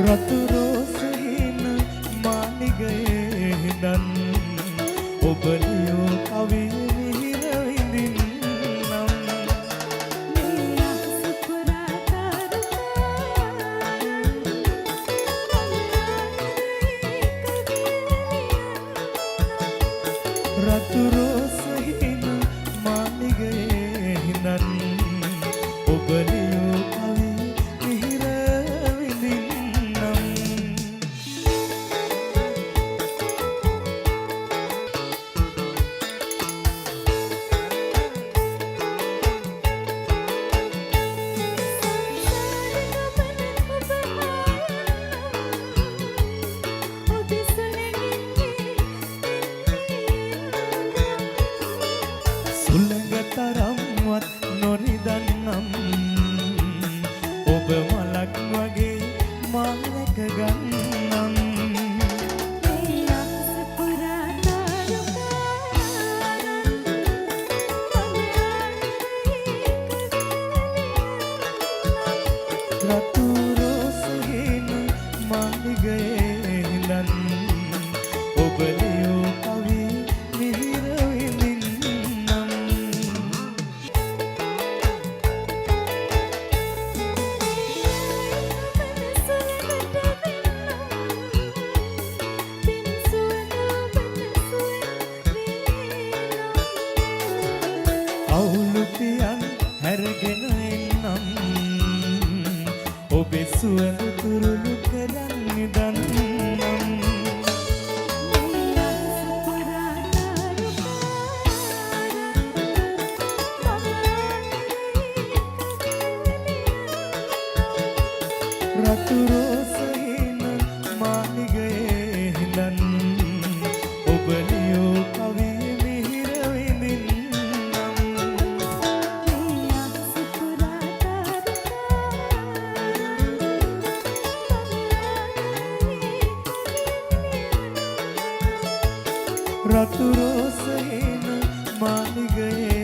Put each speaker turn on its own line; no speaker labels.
රතු රෝස හින මාලිගයේ හිඳන් ඔබ ලියෝ කවි මිහිර විඳින්නම් රතු රෝස හින මාලිගයේ හිඳන් ඔබ ලියෝ කවි මිහිර විඳින්නම් සුළඟ තරම්වත් නොරිදන්නම් ඔබ මලක් වගේ මා රැක ගන්නම් රතු රෝස හින මාලිගයේ හිඳන් ඔබ ලියෝ කවි මිහිර විඳින්නම් අවුලුපියන් හැරගෙන එන්නම් ඔබේ සුවඳ තුරුළු කරන් නිදන්නම් රතු රෝස හින මාලිගයේ හිඳන් ඔබ ලියෝ කවි මිහිර විඳින්නම් රතු රෝස හින මාලිගයේ